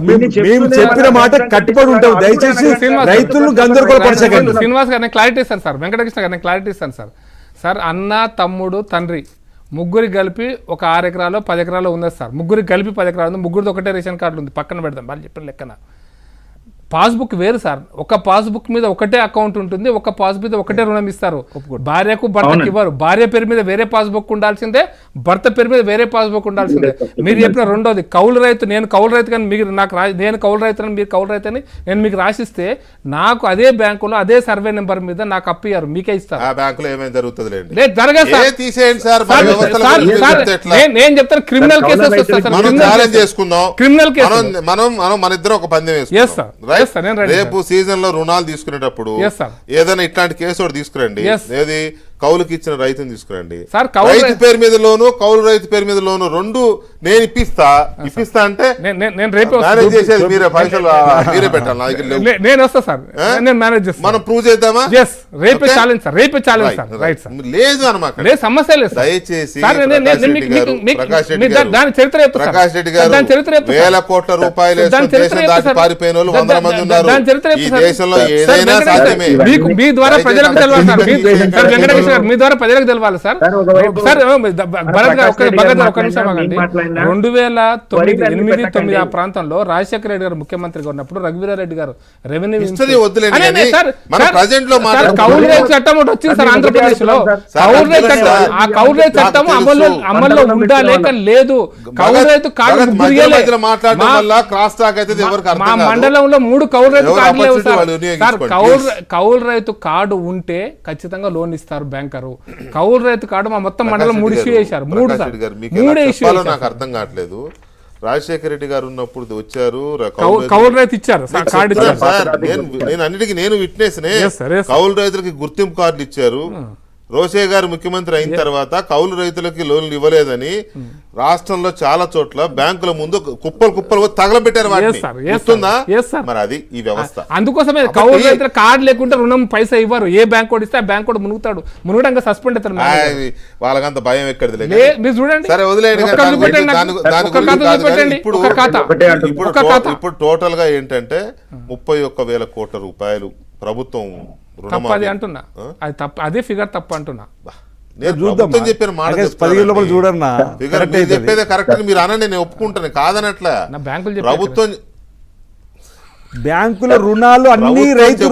మేము చెప్పిన మాట కట్టుబడి ఉంటాం. దయచేసి రైతులను గందరగోళపరచకండి. శ్రీనివాస్ గారు క్లారిటీ ఇస్తాను సార్, వెంకటకృష్ణ గారు క్లారిటీ ఇస్తాను సార్. సార్ అన్న తమ్ముడు తండ్రి ముగ్గురికి కలిపి ఒక 6 ఎకరాలు 10 ఎకరాలు ఉంది సార్. ముగ్గురికి కలిపి 10 ఎకరాలు ఉంది. ముగ్గురిది ఒకటే రేషన్ కార్డు ఉంది, పక్కన పెడదాం వాళ్ళు చెప్పిన లెక్కన. పాస్బుక్ వేరు సార్. ఒక పాస్బుక్ మీద ఒకటే అకౌంట్ ఉంటుంది, ఒక పాస్బుక్ మీద ఒకటే రుణం ఇస్తారు. భార్యకు భర్తకు ఇవ్వరు. భార్య పేరు మీద వేరే పాస్బుక్ ఉండాల్సిందే, భర్త పేరు మీద వేరే పాస్బుక్ ఉండాల్సిందే. మీరు చెప్పిన రెండోది కౌలు రైతు, నేను కౌలు రైతు కానీ మీరు నాకు నేను కౌలు రైతుని మీరు కౌలు రైతుని నేను మీకు రాసిస్తే నాకు అదే బ్యాంకులో అదే సర్వే నెంబర్ మీద నాకు అప్పు ఇయ్యారు, మీకే ఇస్తారు. లేదు జరగదు సార్. నేను చెప్తాను క్రిమినల్ కేసెస్ క్రిమినల్ కేసు. రేపు సీజన్ లో రుణాలు తీసుకునేటప్పుడు ఏదైనా ఇట్లాంటి కేసు ఒకటి తీసుకురండి. ఏది కౌలుకి ఇచ్చిన రైతుని తీసుకురండి. రైతు పేరు మీద లోను, కౌలు రైతు పేరు మీద లోను రెండు నేను ఇప్పిస్తా అంటే మేనేజ్ చేసేది మీరే, పైసలు మీరే పెట్టాలి. నేను వస్తా సార్, నేను మేనేజ్ చేస్తాను. మనం ప్రూవ్ చేద్దామా? రేపే ఛాలెంజ్ సార్, రేపే ఛాలెంజ్ సార్. రైట్ సార్, లేదు అనమాట, లేదు సమస్య లేదు. దయచేసి దాని చరిత్ర ప్రకాష్ రెడ్డి గారు వేల కోట్ల రూపాయలు దాటి పారిపోయిన వాళ్ళు 100 మంది ఉన్నారు ఈ దేశంలో. ఏదైనా సాధ్యమే. మీ ద్వారా ప్రజలకు తెలవాలి సార్. వెంకటకృష్ణ గారు మీ ద్వారా ప్రజలకు తెలవాలి సార్. సార్ భరత్ గారు ఒక నిమిషం ఆగండి. 2008-9 ఆ ప్రాంతంలో రాజశేఖర రెడ్డి గారు ముఖ్యమంత్రిగా ఉన్నప్పుడు రఘువీరారెడ్డి గారు రెవెన్యూ కౌలు రైతు చట్టం ఒకటి వచ్చింది సార్ ఆంధ్రప్రదేశ్ లో. కౌలు రైతు చట్టం, ఆ కౌలు రైతు చట్టం అమల్లో ఉందా లేక లేదు. కౌలు రైతు కార్డు మా మండలంలో 3 కౌలు రైతు కార్డు లేవు సార్. కౌలు రైతు కార్డు ఉంటే ఖచ్చితంగా లోన్ ఇస్తారు బ్యాంకరు. కౌలు రైతు కార్డు మా మొత్తం మండలం 3 ఇష్యూ చేశారు. 3 ఇష్యూ నాకు అర్థం కావట్లేదు. రాజశేఖర రెడ్డి గారు ఉన్నప్పుడు వచ్చారు, కౌలు రైతు ఇచ్చారు. నేను అన్నిటికీ నేను విట్నెస్ నే. కౌలు రైతులకి గుర్తింపు కార్డులు ఇచ్చారు. రోషే గారు ముఖ్యమంత్రి అయిన తర్వాత కౌలు రైతులకి లోన్లు ఇవ్వలేదని రాష్ట్రంలో చాలా చోట్ల బ్యాంకుల ముందు కుప్పలు తగలబెట్టారు. మరి అది ఈ వ్యవస్థ. అందుకోసమే కౌలు రైతుల కార్డు లేకుంటే రుణం పైసా ఇవ్వరు. ఏ బ్యాంక్ కూడా ఇస్తే ఆ బ్యాంక్ కూడా మునుగుతాడు. మునుగడంగా సస్పెండ్ అవుతారు. వాళ్ళకంత భయం ఎక్కడిది. మీరు చూడండి, సరే వదిలేయండి. ఇప్పుడు టోటల్ గా ఏంటంటే 31,000 కోట్ల రూపాయలు ప్రభుత్వం తప్పది అంటున్నా. అది తప్ప, అదే ఫిగర్ తప్పు అంటున్నా. చెప్పిన మాట చెప్పేదే కరెక్ట్ అని మీరు అనండి, నేను ఒప్పుకుంటాను, కాదనట్లా. ప్రభుత్వం బ్యాంకుల రుణాలు అన్ని రైతు